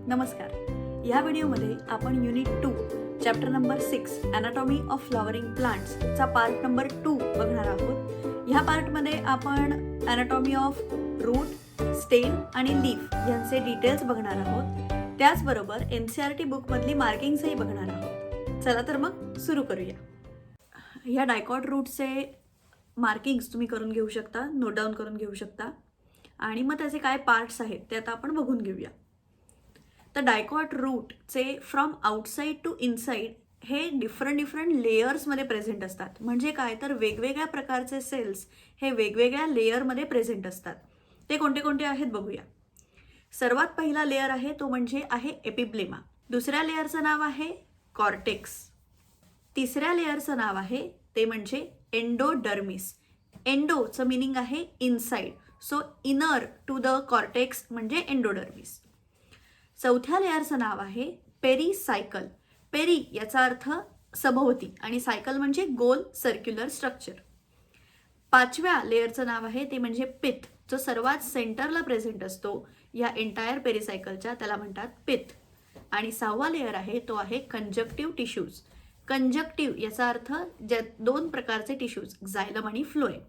नमस्कार. या व्हिडिओमध्ये आपण unit 2 chapter number 6 anatomy of flowering प्लांट्सचा पार्ट नंबर 2 बघणार आहोत. ह्या पार्टमध्ये आपण अॅनाटॉमी ऑफ रूट, स्टेम आणि लीफ यांचे डिटेल्स बघणार आहोत. त्याचबरोबर NCERT बुकमधली मार्किंग्सही बघणार आहोत. चला तर मग सुरू करूया. ह्या डायकॉट रूटचे मार्किंग्स तुम्ही करून घेऊ शकता, नोट डाऊन करून घेऊ शकता आणि मग त्याचे काय पार्ट्स आहेत ते आता आपण बघून घेऊया. तर डायकॉट रूटचे फ्रॉम आउटसाईड टू इनसाईड हे डिफरंट लेयर्समध्ये प्रेझेंट असतात. म्हणजे काय तर वेगवेगळ्या प्रकारचे सेल्स हे वेगवेगळ्या लेयरमध्ये प्रेझेंट असतात. ते कोणते कोणते आहेत बघूया. सर्वात पहिला लेयर आहे तो म्हणजे आहे एपिब्लेमा. दुसऱ्या लेयरचं नाव आहे कॉर्टेक्स. तिसऱ्या लेयरचं नाव आहे ते म्हणजे एंडोडर्मिस. एंडोचं मिनिंग आहे inside, so inner to the cortex म्हणजे एंडोडर्मिस. चौथ्या लेयरचं नाव आहे पेरीसायकल. पेरी याचा अर्थ सभोवती आणि सायकल म्हणजे गोल सर्क्युलर स्ट्रक्चर. पाचव्या लेयरचं नाव आहे ते म्हणजे पिथ, जो सर्वात सेंटरला प्रेझेंट असतो या एंटायर पेरीसायकलच्या, त्याला म्हणतात पिथ. आणि सहावा लेयर आहे तो आहे कंजक्टिव्ह टिश्यूज. कंजक्टिव्ह याचा अर्थ ज्या दोन प्रकारचे टिश्यूज, झायलम आणि फ्लोएम.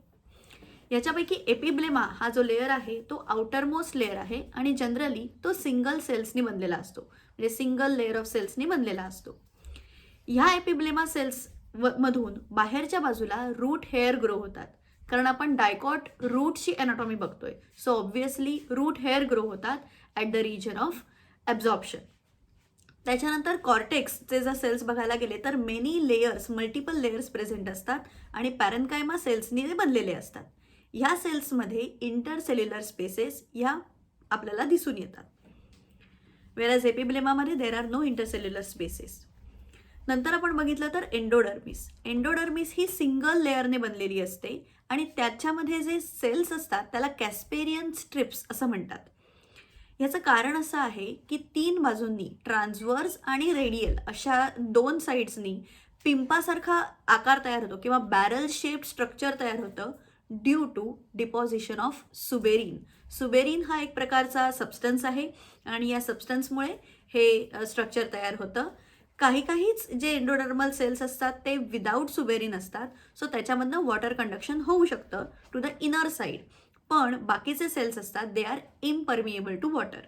याच्यापैकी एपिब्लेमा हा जो लेयर आहे तो आउटरमोस्ट लेयर आहे आणि जनरली तो सिंगल सेल्सनी बनलेला असतो, म्हणजे सिंगल लेयर ऑफ सेल्सनी बनलेला असतो. ह्या एपिब्लेमा सेल्स मधून बाहेरच्या बाजूला रूट हेअर ग्रो होतात, कारण आपण डायकॉट रूटची एनाटॉमी बघतोय. So obviously root hair grow होतात at the region of absorption. त्याच्यानंतर कॉर्टेक्सचे जर सेल्स बघायला गेले तर many layers, multiple layers present असतात आणि पॅरेन्कायमा सेल्सनी ते बनलेले असतात. ह्या सेल्समध्ये इंटरसेल्युलर स्पेसेस ह्या आपल्याला दिसून येतात. वेरॅज एपिब्लेमामध्ये there are no intercellular spaces. नंतर आपण बघितलं तर एंडोडर्मिस. एंडोडर्मिस ही सिंगल लेअरने बनलेली असते आणि त्याच्यामध्ये जे सेल्स असतात त्याला कॅस्पेरियन स्ट्रिप्स असं म्हणतात. याचं कारण असं आहे की 3 बाजूंनी, ट्रान्सवर्स आणि रेडियल अशा 2 साईड्सनी पिंपासारखा आकार तयार होतो किंवा बॅरल शेप्ड स्ट्रक्चर तयार होतं due to deposition of suberin. Suberin हा एक प्रकारचा सबस्टन्स आहे आणि या सबस्टन्समुळे हे स्ट्रक्चर तयार होतं. काहीच जे एंडोडर्मल सेल्स असतात ते विदाऊट सुबेरिन असतात, सो त्याच्यामधनं वॉटर कंडक्शन होऊ शकतं टू द इनर साईड. पण बाकीचे सेल्स असतात they are impermeable to water.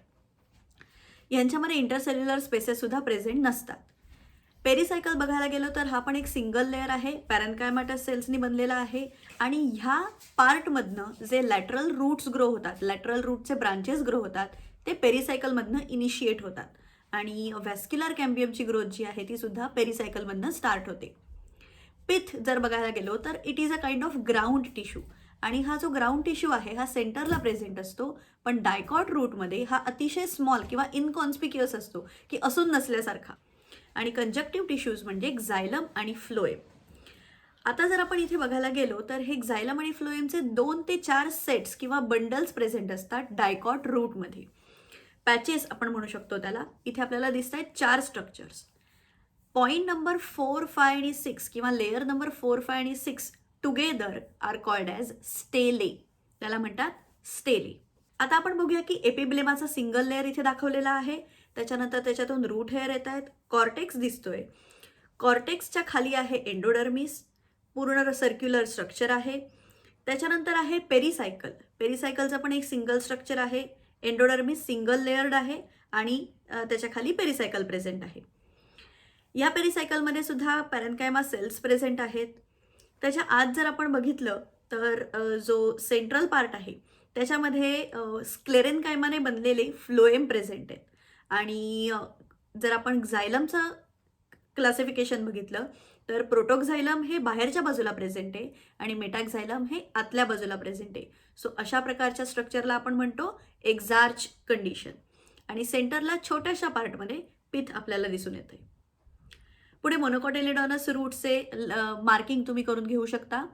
यांच्यामध्ये इंटरसेल्युलर स्पेसेस सुद्धा प्रेझेंट नसतात. पेरीसायकल बघायला गेलो तर हा पण एक सिंगल लेअर आहे, पॅरेन्कायमाटस सेल्सनी बनलेला आहे आणि ह्या पार्टमधनं जे लॅटरल रूट्स ग्रो होतात, लॅटरल रूटचे ब्रांचेस ग्रो होतात, ते पेरीसायकलमधनं इनिशिएट होतात आणि व्हॅस्क्युलर कॅम्बियमची ग्रोथ जी आहे ती सुद्धा पेरीसायकलमधनं स्टार्ट होते. पिथ जर बघायला गेलो तर it is a kind of ground tissue आणि हा जो ग्राउंड टिश्यू आहे हा सेंटरला प्रेझेंट असतो. पण डायकॉट रूटमध्ये हा अतिशय स्मॉल किंवा इनकॉन्स्पिक्युअस असतो, की असून नसल्यासारखा. आणि कंजक्टिव्ह टिश्यूज म्हणजे झायलम आणि फ्लोएम. आता जर आपण इथे बघायला गेलो तर हे झायलम आणि फ्लोएमचे 2 ते 4 सेट्स किंवा बंडल्स प्रेझेंट असतात डायकॉट रूटमध्ये. पॅचेस आपण म्हणू शकतो त्याला. इथे आपल्याला दिसत आहेत 4 स्ट्रक्चर्स. पॉईंट नंबर 4, 5 आणि 6 किंवा लेयर नंबर 4, 5 आणि 6 together are called as stele. त्याला म्हणतात स्टेले. आता आपण बघूया की एपिब्लेमाचा सिंगल लेयर इथे दाखवलेला आहे. त्याच्यानंतर त्याच्यातून रूट हेअर येत आहेत. कॉर्टेक्स दिसतोय. कॉर्टेक्सच्या खाली आहे एंडोडर्मिस, पूर्ण सर्क्युलर स्ट्रक्चर आहे. त्याच्यानंतर आहे पेरीसायकल. पेरीसायकलचं पण एक सिंगल स्ट्रक्चर आहे. एंडोडर्मिस सिंगल लेयर्ड आहे आणि त्याच्या खाली पेरीसायकल प्रेझेंट आहे. या पेरीसायकलमध्ये सुद्धा पॅरेन्कायमा सेल्स प्रेझेंट आहेत. त्याच्या आत जर आपण बघितलं तर जो सेंट्रल पार्ट आहे त्याच्यामध्ये स्क्लेरेन्कायमाने बनलेले फ्लोएम प्रेझेंट आहेत. आणि जर आपण झायलमचं क्लासिफिकेशन बघितलं तर प्रोटोक्झायलम हे बाहेरच्या बाजूला प्रेझेंट आहे आणि मेटाक्झायलम हे आतल्या बाजूला प्रेझेंट आहे. सो अशा प्रकारच्या स्ट्रक्चरला आपण म्हणतो एक्झार्च कंडिशन. आणि सेंटरला छोट्याशा पार्टमध्ये पिथ आपल्याला दिसून येते. पुढे मोनोकॉटिलेडॉनस रूटचे मार्किंग तुम्ही करून घेऊ शकता.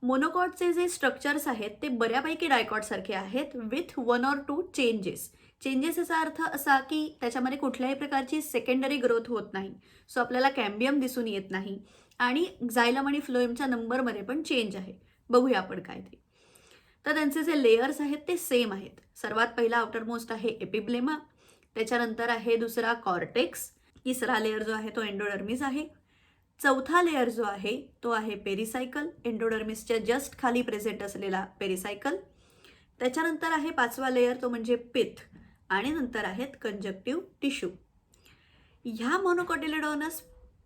मोनोकॉटचे जे स्ट्रक्चर्स आहेत ते बऱ्यापैकी डायकॉटसारखे आहेत विथ 1 or 2 चेंजेस. चेंजेस याचा अर्थ असा की त्याच्यामध्ये कुठल्याही प्रकारची सेकंडरी ग्रोथ होत नाही, सो आपल्याला कॅम्बियम दिसून येत नाही आणि झायलम आणि फ्लोएमच्या नंबरमध्ये पण चेंज आहे. बघूया आपण काय ते. तर त्यांचे जे लेयर्स आहेत ते सेम आहेत. सर्वात पहिला आउटरमोस्ट आहे एपिब्लेमा, त्याच्यानंतर आहे दुसरा कॉर्टेक्स. तिसरा लेअर जो आहे तो एंडोडर्मिस आहे. चौथा लेअर जो आहे तो आहे पेरिसायकल, एंडोडर्मिसच्या जस्ट खाली प्रेझेंट असलेला पेरिसायकल. त्याच्यानंतर आहे पाचवा लेअर तो म्हणजे पिथ आणि नंतर आहेत कंजक्टिव्ह टिश्यू. ह्या मोनोकॉटिलेडॉनस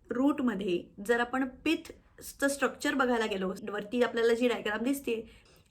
रूटमध्ये जर आपण पिथचं स्ट्रक्चर बघायला गेलो, वरती आपल्याला जी डायग्राम दिसते,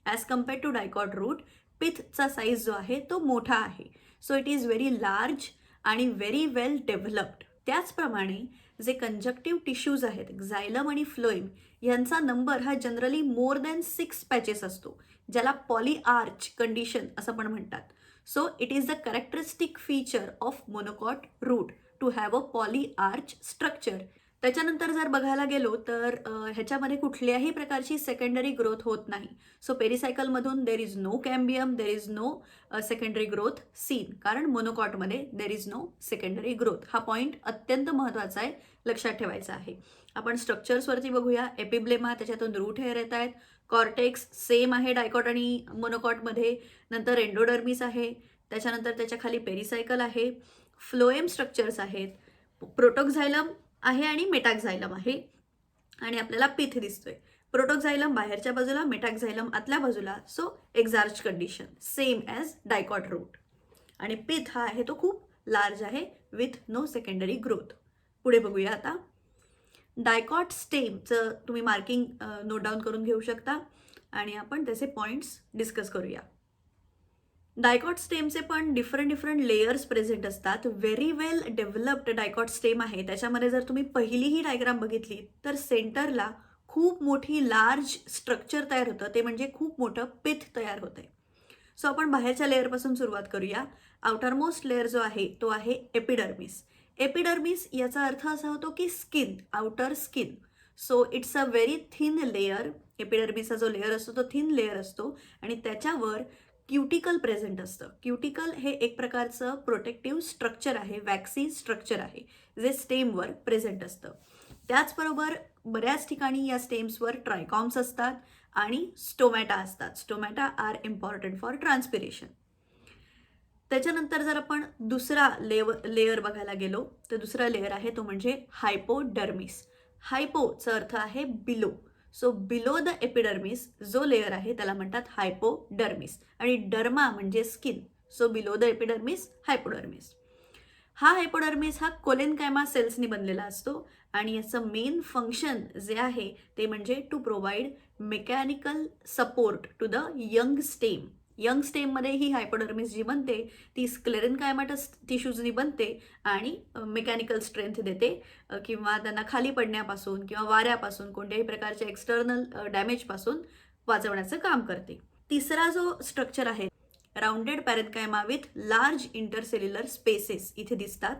as compared to dicot root, पिथचा साईज जो आहे तो मोठा आहे. So it is very large आणि व्हेरी वेल डेव्हलप्ड. त्याचप्रमाणे जे कंजक्टिव्ह टिश्यूज आहेत, झायलम आणि फ्लोएम, यांचा नंबर हा जनरली मोर दॅन 6 पॅचेस असतो, ज्याला पॉलीआर्च कंडिशन असं पण म्हणतात. So it is the characteristic feature of monocot root to have a polyarch structure. त्याच्यानंतर जर बघायला गेलो तर ह्याच्यामध्ये कुठल्याही प्रकारची सेकंडरी ग्रोथ होत नाही. सो पेरिसायकलमधून there is no cambium, there is no secondary growth seen, कारण मोनोकॉटमध्ये there is no secondary growth. हा पॉईंट अत्यंत महत्त्वाचा आहे, लक्षात ठेवायचा आहे. आपण स्ट्रक्चर्सवरती बघूया. एपिब्लेमा, त्याच्यातून रूट हेअर येत आहेत. कॉर्टेक्स सेम आहे डायकॉट आणि मोनोकॉटमध्ये. नंतर एंडोडर्मिस आहे, त्याच्यानंतर त्याच्या खाली पेरिसायकल आहे. फ्लोएम स्ट्रक्चर्स आहेत, प्रोटोक्झायलम आहे आणि मेटाक्झायलम आहे, आणि आपल्याला पिथ दिसतोय. प्रोटोक्झायलम बाहेरच्या बाजूला, मेटाक्झायलम आतल्या बाजूला. So exarch condition same as dicot root. आणि पिथ हा आहे तो खूप लार्ज आहे विथ नो सेकंडरी ग्रोथ. पुढे बघूया आता. डायकॉट स्टेमचं तुम्ही मार्किंग नोट डाऊन करून घेऊ शकता आणि आपण त्याचे पॉईंट्स डिस्कस करूया. डायकॉट स्टेमचे पण डिफरंट लेयर्स प्रेझेंट असतात. Very well developed dicot stem आहे. त्याच्यामध्ये जर तुम्ही पहिलीही डायग्राम बघितली तर सेंटरला खूप मोठी लार्ज स्ट्रक्चर तयार होतं, ते म्हणजे खूप मोठं पिथ तयार होतं आहे. सो आपण बाहेरच्या लेअरपासून सुरुवात करूया. आउटरमोस्ट लेअर जो आहे तो आहे एपिडर्मिस. एपिडर्मिस याचा अर्थ असा होतो की skin, outer skin. So it's a very thin layer. एपिडर्मिसचा जो लेअर असतो तो थिन लेअर असतो आणि त्याच्यावर क्युटिकल प्रेझेंट असतं. क्युटिकल हे एक प्रकारचं प्रोटेक्टिव्ह स्ट्रक्चर आहे, वॅक्सी स्ट्रक्चर आहे, जे स्टेमवर प्रेझेंट असतं. त्याचबरोबर बऱ्याच ठिकाणी या स्टेम्सवर ट्रायकॉम्स असतात आणि स्टोमॅटा असतात. Stomata are important for transpiration. त्याच्यानंतर जर आपण दुसरा लेअर बघायला गेलो तर दुसरा लेअर आहे तो म्हणजे हायपोडर्मिस. हायपोचा अर्थ आहे below. So below the epidermis जो लेअर आहे त्याला म्हणतात हायपोडर्मिस, आणि डर्मा म्हणजे skin. So below the epidermis, hypodermis. हा हायपोडर्मिस हा कोलेनकायमा सेल्सनी बनलेला असतो आणि याचं मेन फंक्शन जे आहे ते म्हणजे to provide mechanical support to the young stem. Young स्टेममध्ये ही हायपोडर्मिस जी बनते ती स्क्लेरेनकायमॅटस टिश्यूजनी बनते आणि मेकॅनिकल स्ट्रेंथ देते, किंवा त्यांना खाली पडण्यापासून किंवा वाऱ्यापासून कोणत्याही प्रकारच्या एक्सटर्नल डॅमेजपासून वाचवण्याचं काम करते. तिसरा जो स्ट्रक्चर आहे, rounded parenchyma with large intercellular spaces इथे दिसतात,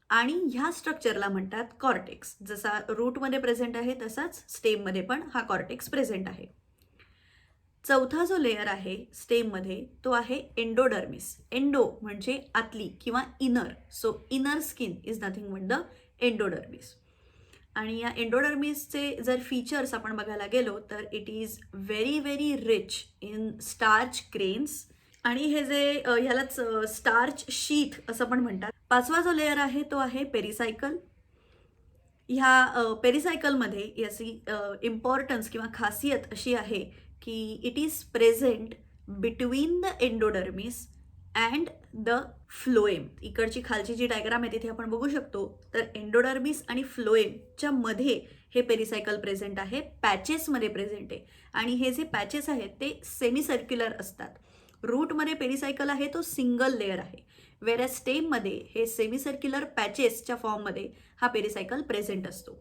आणि ह्या स्ट्रक्चरला म्हणतात कॉर्टेक्स. जसा रूटमध्ये प्रेझेंट आहे तसाच स्टेममध्ये पण हा कॉर्टेक्स प्रेझेंट आहे. चौथा जो लेअर आहे स्टेममध्ये तो आहे एंडोडर्मिस. एंडो म्हणजे आतली किंवा inner. So inner skin is nothing but the endodermis. आणि या एंडोडर्मिसचे जर फीचर्स आपण बघायला गेलो तर it is very rich in starch grains, आणि हे जे ह्यालाच स्टार्च शीथ असं पण म्हणतात. पाचवा जो लेअर आहे तो आहे पेरिसायकल. ह्या पेरिसायकलमध्ये याची इम्पॉर्टन्स किंवा खासियत अशी आहे की it is present between the endodermis and the phloem. इकडची खालची जी डायग्राम आहे तिथे आपण बघू शकतो तर एंडोडर्मिस आणि फ्लोएमच्या मध्ये हे पेरिसायकल प्रेझेंट आहे, पॅचेसमध्ये प्रेझेंट आहे. आणि हे जे पॅचेस आहेत ते सेमी सर्क्युलर असतात. रूटमध्ये पेरिसायकल आहे तो सिंगल लेअर आहे, वेअर स्टेममध्ये हे सेमी सर्क्युलर पॅचेसच्या फॉर्ममध्ये हा पेरिसायकल प्रेझेंट असतो.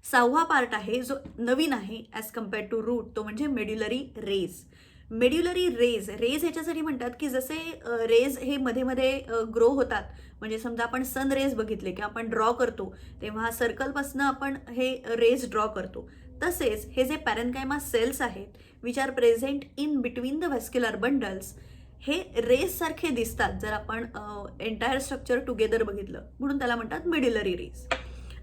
सहावा पार्ट आहे जो नवीन आहे ॲज कम्पेअर्ड टू रूट, तो म्हणजे मेड्युलरी रेज. मेड्युलरी रेज ह्याच्यासाठी म्हणतात की जसे रेज हे मध्ये मध्ये ग्रो होतात, म्हणजे समजा आपण सन रेज बघितले की आपण ड्रॉ करतो तेव्हा सर्कलपासून आपण हे रेज ड्रॉ करतो, तसेच हे जे पॅरेन्कायमा सेल्स आहेत which are present in between the vascular bundles, हे रेज सारखे दिसतात जर आपण एंटायर स्ट्रक्चर टुगेदर बघितलं, म्हणून त्याला म्हणतात मेड्युलरी रेज.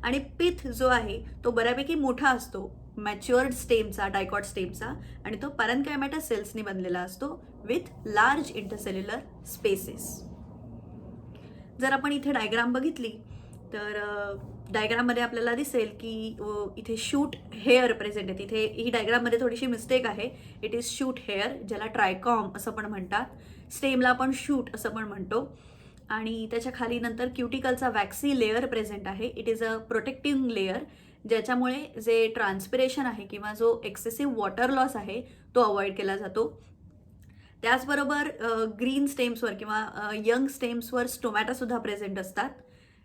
आणि पिथ जो आहे तो बऱ्यापैकी मोठा असतो मॅच्युअर्ड स्टेमचा, डायकॉट स्टेमचा, आणि तो पॅरेन्कायमॅटस सेल्सनी बनलेला असतो विथ लार्ज इंटरसेल्युलर स्पेसेस. जर आपण इथे डायग्राम बघितली तर डायग्राममध्ये आपल्याला दिसेल की इथे शूट हेअर प्रेझेंट आहे. तिथे ही डायग्राममध्ये थोडीशी मिस्टेक आहे. इट इज शूट हेअर, ज्याला ट्रायकॉम असं पण म्हणतात. स्टेमला आपण शूट असं पण म्हणतो. आणि त्याच्या खाली नंतर क्युटिकलचा वॅक्सी लेअर प्रेझेंट आहे. It is a protective layer, ज्याच्यामुळे जे ट्रान्सपिरेशन आहे किंवा जो एक्सेसिव्ह वॉटर लॉस आहे तो अवॉइड केला जातो. त्याचबरोबर ग्रीन स्टेम्सवर किंवा यंग स्टेम्सवर स्टोमॅटासुद्धा प्रेझेंट असतात.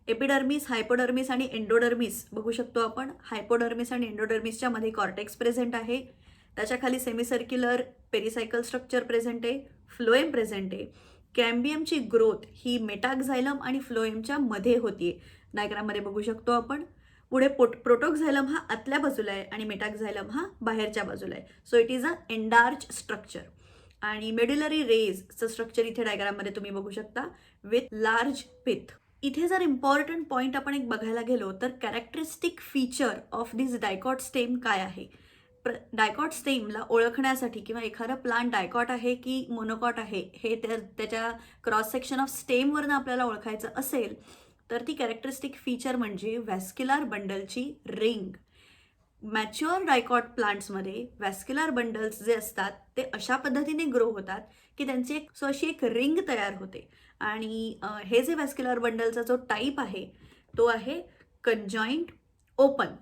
एपिडर्मिस, हायपोडर्मिस आणि एंडोडर्मिस बघू शकतो आपण. हायपोडर्मिस आणि एंडोडर्मिसच्या मध्ये कॉर्टेक्स प्रेझेंट आहे. त्याच्या खाली सेमीसर्क्युलर पेरिसायकल स्ट्रक्चर प्रेझेंट आहे. फ्लोएम प्रेझेंट आहे. कॅम्बियमची ग्रोथ ही मेटाक्झायलम आणि फ्लोएमच्या मध्ये होतीये. डायग्राममध्ये बघू शकतो आपण. पुढे प्रोटोक्झायलम हा आतल्या बाजूला आहे आणि मेटाक्झायलम हा बाहेरच्या बाजूला आहे. So it is a endarch structure. आणि मेड्युलरी रेजचं स्ट्रक्चर इथे डायग्राममध्ये तुम्ही बघू शकता विथ लार्ज पिथ. इथे जर इम्पॉर्टंट पॉईंट आपण एक बघायला गेलो तर characteristic feature of this dicot stem काय आहे. डायकॉट स्टेमला ओळखण्यासाठी किंवा एखादा प्लांट डायकॉट आहे की मोनोकॉट आहे हे त्याच्या क्रॉस सेक्शन ऑफ स्टेमवरनं आपल्याला ओळखायचं असेल तर ती कॅरेक्टरिस्टिक फीचर म्हणजे व्हॅस्क्युलर बंडलची रिंग. मॅच्युअर डायकॉट प्लांट्समध्ये व्हॅस्क्युलर बंडल्स जे असतात ते अशा पद्धतीने ग्रो होतात की त्यांची अशी एक रिंग तयार होते. आणि हे जे व्हॅस्क्युलर बंडलचा जो टाईप आहे तो आहे कंजॉईंट ओपन,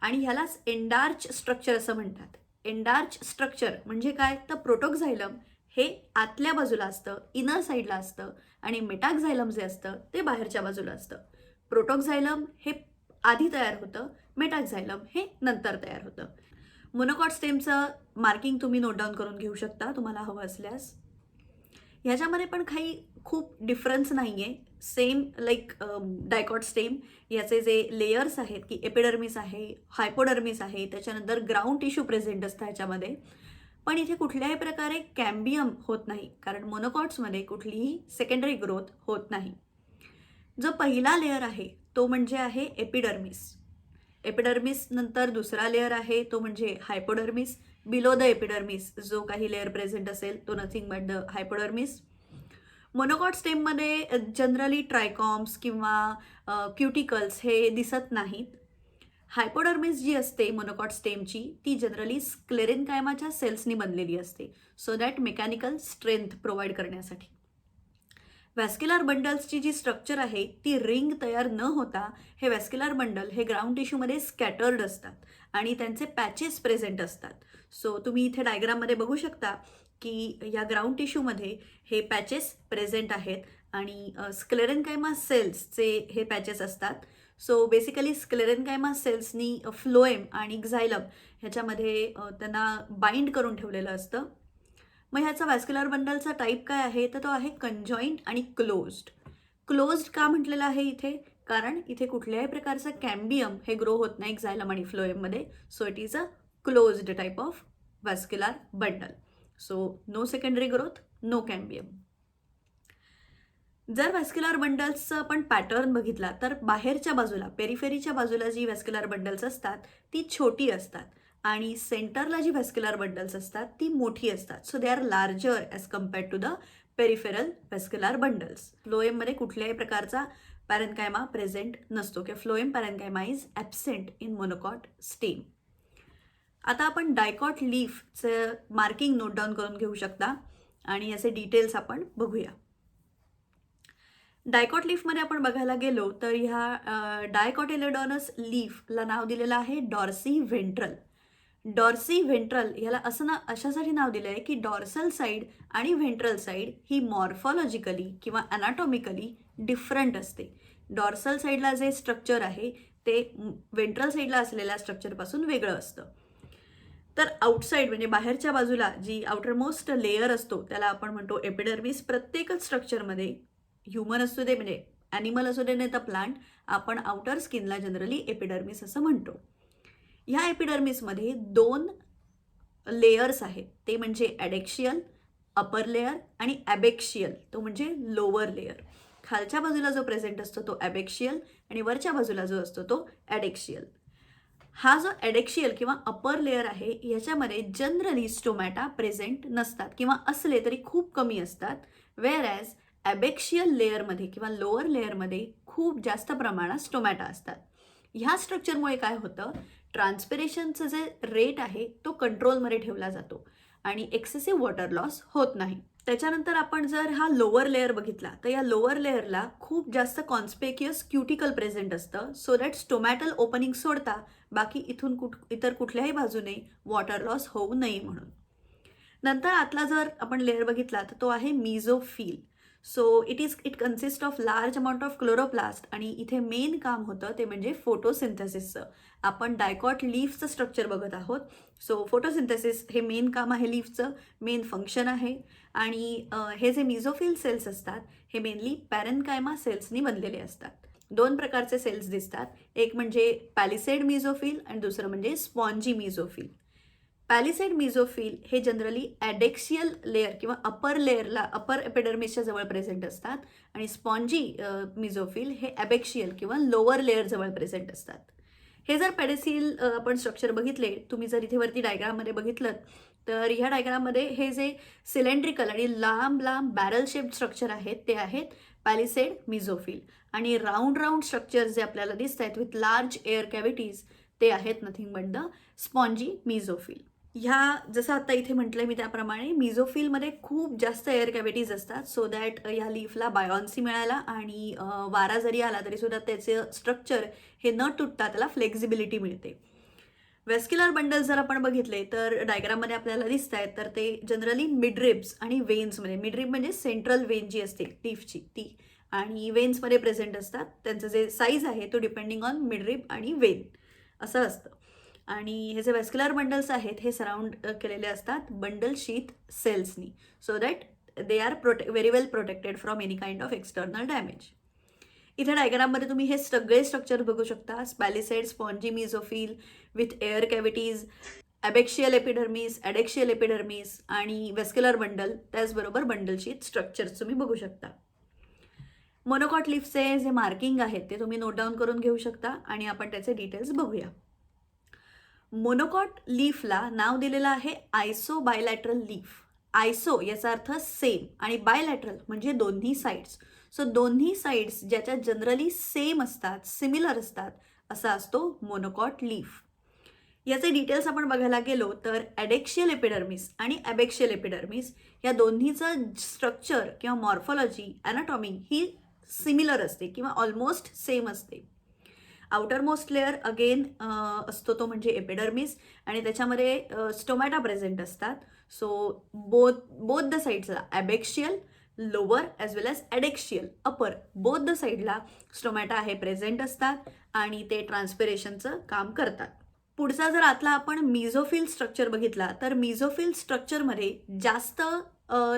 आणि ह्यालाच एंडार्च स्ट्रक्चर असं म्हणतात. एंडार्च स्ट्रक्चर म्हणजे काय तर प्रोटोक्झायलम हे आतल्या बाजूला असतं, इनर साईडला असतं, आणि मेटाक्झायलम जे असतं ते बाहेरच्या बाजूला असतं. प्रोटोक्झायलम हे आधी तयार होतं, मेटाक्झायलम हे नंतर तयार होतं. मोनोकॉट स्टेमचं मार्किंग तुम्ही नोट डाऊन करून घेऊ शकता तुम्हाला हवं असल्यास. ह्याच्यामध्ये पण काही खूप डिफरन्स नाही आहे. सेम लाईक डायकॉट स्टेम याचे जे लेयर्स आहेत की एपिडर्मिस आहे, हायपोडर्मिस आहे, त्याच्यानंतर ग्राउंड टिश्यू प्रेझेंट असतं ह्याच्यामध्ये. पण इथे कुठल्याही प्रकारे कॅम्बियम होत नाही, कारण मोनोकॉट्समध्ये कुठलीही सेकंडरी ग्रोथ होत नाही. जो पहिला लेअर आहे तो म्हणजे आहे एपिडर्मिस. एपिडर्मिस नंतर दुसरा लेअर आहे तो म्हणजे हायपोडर्मिस. बिलो द एपिडर्मिस जो काही लेअर प्रेझेंट असेल तो nothing but the hypodermis. Monocot स्टेममध्ये जनरली ट्रायकॉम्स किंवा क्युटिकल्स हे दिसत नाहीत. हायपोडर्मिस जी असते मोनोकॉट स्टेमची ती जनरली स्क्लेरेन्कायमाच्या सेल्सनी बनलेली असते, so that mechanical strength provide करण्यासाठी. व्हॅस्क्युलर बंडल्सची जी स्ट्रक्चर आहे ती रिंग तयार न होता हे व्हॅस्क्युलर बंडल हे ग्राउंड टिश्यूमध्ये स्कॅटर्ड असतात आणि त्यांचे पॅचेस प्रेझेंट असतात. सो तुम्ही इथे डायग्राममध्ये बघू शकता की या ग्राउंड टिश्यूमध्ये हे पॅचेस प्रेझेंट आहेत आणि स्क्लेरेन्कायमा सेल्सचे हे पॅचेस असतात. सो बेसिकली स्क्लेरेन्कायमा सेल्सनी फ्लोएम आणि एक्झायलम ह्याच्यामध्ये त्यांना बाइंड करून ठेवलेलं असतं. मग ह्याचा व्हॅस्क्युलर बंडलचा टाईप काय आहे तर तो आहे कंजॉईंट आणि क्लोज्ड. क्लोज्ड का म्हटलेलं आहे इथे, कारण इथे कुठल्याही प्रकारचं कॅम्बियम हे ग्रो होत नाही एक्झायलम आणि फ्लोएममध्ये. So it is a closed type of vascular bundle. So no secondary growth, no cambium. जर व्हॅस्क्युलर बंडल्सचा आपण पॅटर्न बघितला तर बाहेरच्या बाजूला पेरिफेरीच्या बाजूला जी व्हॅस्क्युलर बंडल्स असतात ती छोटी असतात आणि सेंटरला जी व्हॅस्क्युलर बंडल्स असतात ती मोठी असतात. So they are larger as compared to the peripheral vascular bundles. फ्लोएममध्ये कुठल्याही प्रकारचा पॅरेन्कायमा प्रेझेंट नसतो किंवा phloem parenchyma is absent in monocot stem. आता आपण डायकॉट लीफचं मार्किंग नोट डाऊन करून घेऊ शकता आणि याचे डिटेल्स आपण बघूया. डायकॉट लीफमध्ये आपण बघायला गेलो तर ह्या डायकॉटिलेडॉनस लीफला नाव दिलेलं आहे डॉर्सी व्हेंट्रल. डॉर्सी व्हेंट्रल ह्याला असं अशासाठी नाव दिलं आहे की डॉर्सल साईड आणि व्हेंट्रल साईड ही मॉर्फॉलॉजिकली किंवा अनाटॉमिकली डिफरंट असते. डॉर्सल साईडला जे स्ट्रक्चर आहे ते व्हेंट्रल साईडला असलेल्या स्ट्रक्चरपासून वेगळं असतं. तर आउटसाईड म्हणजे बाहेरच्या बाजूला जी आउटरमोस्ट लेअर असतो त्याला आपण म्हणतो एपिडर्मिस. प्रत्येकच स्ट्रक्चरमध्ये ह्युमन असू दे म्हणजे ॲनिमल असू दे नाही तर प्लांट, आपण आउटर स्किनला जनरली एपिडर्मिस असं म्हणतो. ह्या एपिडर्मिसमध्ये 2 लेयर्स आहेत, ते म्हणजे ॲडेक्शियल अपर लेअर आणि ॲबेक्शियल तो म्हणजे लोअर लेअर. खालच्या बाजूला जो प्रेझेंट असतो तो ॲबेक्शियल आणि वरच्या बाजूला जो असतो तो ॲडेक्शियल. हा जो ॲडेक्शियल किंवा अपर लेअर आहे ह्याच्यामध्ये जनरली स्टोमॅटा प्रेझेंट नसतात किंवा असले तरी खूप कमी असतात. वेअर ॲज ॲबेक्शियल लेअरमध्ये किंवा लोअर लेअरमध्ये खूप जास्त प्रमाणात स्टोमॅटा असतात. ह्या स्ट्रक्चरमुळे काय होतं, ट्रान्सपिरेशनचं जे रेट आहे तो कंट्रोलमध्ये ठेवला जातो आणि एक्सेसिव्ह वॉटर लॉस होत नाही. त्याच्यानंतर आपण जर हा लोअर लेअर बघितला तर या लोअर लेअरला खूप जास्त कॉन्स्पेक्युअस क्युटिकल प्रेझेंट असतं, सो दॅट स्टोमॅटल ओपनिंग सोडता बाकी इथून इतर कुठल्याही बाजूने वॉटर लॉस होऊ नये म्हणून. नंतर आतला जर आपण लेअर बघितला तर तो आहे mesophyll. So it consist of large amount of chloroplast आणि इथे मेन काम होतं ते म्हणजे फोटोसिंथेसिसचं. आपण डायकॉट लीफचं स्ट्रक्चर बघत आहोत. सो फोटोसिंथेसिस हे मेन काम आहे, लीफचं मेन फंक्शन आहे. आणि हे जे मिझोफिल सेल्स असतात हे मेनली पॅरेन्कायमा सेल्सनी बनलेले असतात. 2 प्रकारचे सेल्स दिसतात, एक म्हणजे पॅलिसेड मिझोफिल आणि दुसरं म्हणजे स्पॉन्जी मिझोफिल. पॅलिसेड मिझोफिल हे जनरली ॲडेक्शियल लेअर किंवा अपर लेअरला, अपर एपिडर्मिसच्या जवळ प्रेझेंट असतात आणि स्पॉन्जी मिझोफिल हे ॲबेक्शियल किंवा लोअर लेअर जवळ प्रेझेंट असतात. हे जर पॅडेसिल आपण स्ट्रक्चर बघितले, तुम्ही जर इथे वरती डायग्राममध्ये बघितलं तर ह्या डायग्राममध्ये हे जे सिलेंड्रिकल आणि लांब लांब बॅरल शेप्ड स्ट्रक्चर आहेत ते आहेत पॅलिसेड मिझोफिल. आणि राऊंड स्ट्रक्चर जे आपल्याला दिसत आहेत विथ लार्ज एअर कॅव्हिटीज ते आहेत नथिंग बट द स्पॉन्जी मिझोफिल. ह्या जसं आता इथे म्हटलं मी त्याप्रमाणे मिझोफिलमध्ये खूप जास्त एअर कॅव्हिटीज असतात, सो दॅट ह्या लीफला बायोन्सी मिळायला आणि वारा जरी आला तरी सुद्धा त्याचं स्ट्रक्चर हे न तुटता त्याला फ्लेक्झिबिलिटी मिळते. वेस्क्युलर बंडल जर आपण बघितले तर डायग्राममध्ये आपल्याला दिसत आहेत, तर ते जनरली मिडरिब्स आणि वेन्समध्ये, मिडरिब म्हणजे सेंट्रल वेन जी असते लीफची ती, आणि वेन्समध्ये प्रेझेंट असतात. त्यांचं जे साईज आहे तो डिपेंडिंग ऑन मिडरिब आणि वेन असं असतं. आणि हे जे वेस्क्युलर बंडल्स आहेत हे सराउंड केलेले असतात बंडल शीथ सेल्सनी, so that they are very well protected from any kind of external damage. इथे डायग्राममध्ये तुम्ही हे सगळे स्ट्रक्चर बघू शकता, palisade, spongy mesophyll with air cavities, abaxial epidermis, adaxial epidermis आणि वेस्क्युलर बंडल, त्याचबरोबर बंडल शीथ स्ट्रक्चर्स तुम्ही बघू शकता. मोनोकॉट लीफचे जे मार्किंग आहेत ते तुम्ही नोट डाऊन करून घेऊ शकता आणि आपण त्याचे डिटेल्स बघूया. मोनोकॉट लीफला नाव दिलेलं आहे आयसो बायलॅटरल लीफ. आयसो याचा अर्थ सेम आणि बायलॅटरल म्हणजे दोन्ही साईड्स. सो दोन्ही साईड्स ज्याच्या जनरली सेम असतात, सिमिलर असतात, असा असतो मोनोकॉट लीफ. याचे डिटेल्स आपण बघायला गेलो तर ॲडेक्शियल एपिडर्मिस आणि ॲबेक्शियल एपिडर्मिस या दोन्हीचं स्ट्रक्चर किंवा मॉर्फॉलॉजी, ॲनाटॉमी ही सिमिलर असते किंवा ऑलमोस्ट सेम असते. आउटरमोस्ट लेअर अगेन असतो तो म्हणजे एपिडर्मिस आणि त्याच्यामध्ये स्टोमॅटा प्रेझेंट असतात. सो बोथ द साईड्सला abaxial lower as well as adaxial upper, both the साईडला स्टोमॅटा हे प्रेझेंट असतात आणि ते ट्रान्सपिरेशनचं काम करतात. पुढचा जर आतला आपण मिझोफिल स्ट्रक्चर बघितला तर मिझोफिल स्ट्रक्चरमध्ये जास्त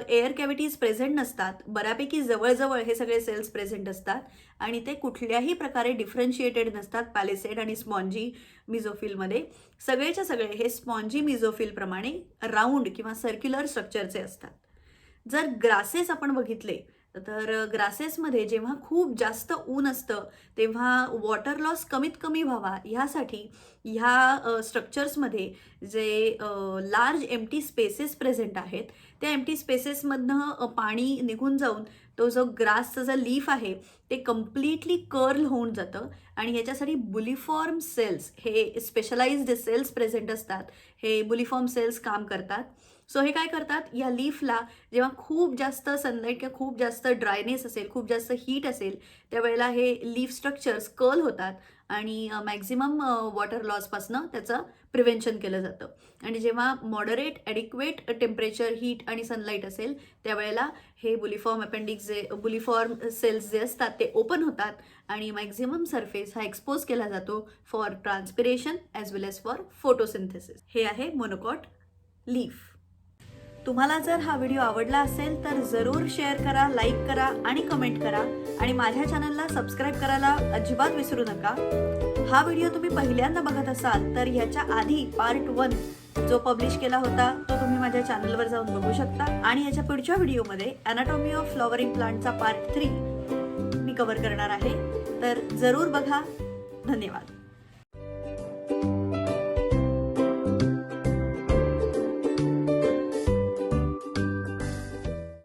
एअर कॅव्हिटीज प्रेझेंट नसतात, बऱ्यापैकी जवळजवळ हे सगळे सेल्स प्रेझेंट असतात आणि ते कुठल्याही प्रकारे डिफरन्शिएटेड नसतात पॅलिसेड आणि स्पॉन्जी मिझोफिलमध्ये. सगळेच्या सगळे हे स्पॉन्जी मिझोफिलप्रमाणे राऊंड किंवा सर्क्युलर स्ट्रक्चरचे असतात. जर ग्रासेस आपण बघितले तर ग्रासेसमध्ये जेव्हा खूप जास्त ऊन असतं तेव्हा वॉटर लॉस कमीत कमी व्हावा ह्यासाठी ह्या स्ट्रक्चर्समध्ये जे लार्ज एम्प्टी स्पेसेस प्रेझेंट आहेत त्या एम्प्टी स्पेसेसमधनं पाणी निघून जाऊन तो जो ग्रासचा जो लीफ आहे ते कम्प्लिटली कर्ल होऊन जातं आणि ह्याच्यासाठी बुलिफॉर्म सेल्स हे स्पेशलाइज्ड सेल्स प्रेझेंट असतात. हे बुलिफॉर्म सेल्स काम करतात. सो हे काय करतात, या लीफला जेव्हा खूप जास्त सनलाईट किंवा खूप जास्त ड्रायनेस असेल, खूप जास्त हीट असेल, त्यावेळेला हे लीफ स्ट्रक्चर्स कर्ल होतात आणि मॅक्झिमम वॉटर लॉसपासनं त्याचं प्रिव्हेन्शन केलं जातं. आणि जेव्हा मॉडरेट ॲडिक्वेट टेम्परेचर, हीट आणि सनलाईट असेल त्यावेळेला हे बुलिफॉर्म सेल्स जे असतात ते ओपन होतात आणि मॅक्झिमम सरफेस हा एक्सपोज केला जातो for transpiration as well as for photosynthesis. हे आहे मोनोकॉट लीफ. तुम्हाला जर हा व्हिडिओ आवडला असेल तर जरूर शेअर करा, लाईक करा आणि कमेंट करा आणि माझ्या चॅनलला सबस्क्राईब करायला अजिबात विसरू नका. हा व्हिडिओ तुम्ही पहिल्यांदा बघत असाल तर ह्याच्या आधी पार्ट 1 जो पब्लिश केला होता तो तुम्ही माझ्या चॅनलवर जाऊन बघू शकता आणि याच्या पुढच्या व्हिडिओमध्ये ॲनाटॉमी ऑफ फ्लॉवरिंग प्लांटचा पार्ट 3 मी कव्हर करणार आहे, तर जरूर बघा. धन्यवाद.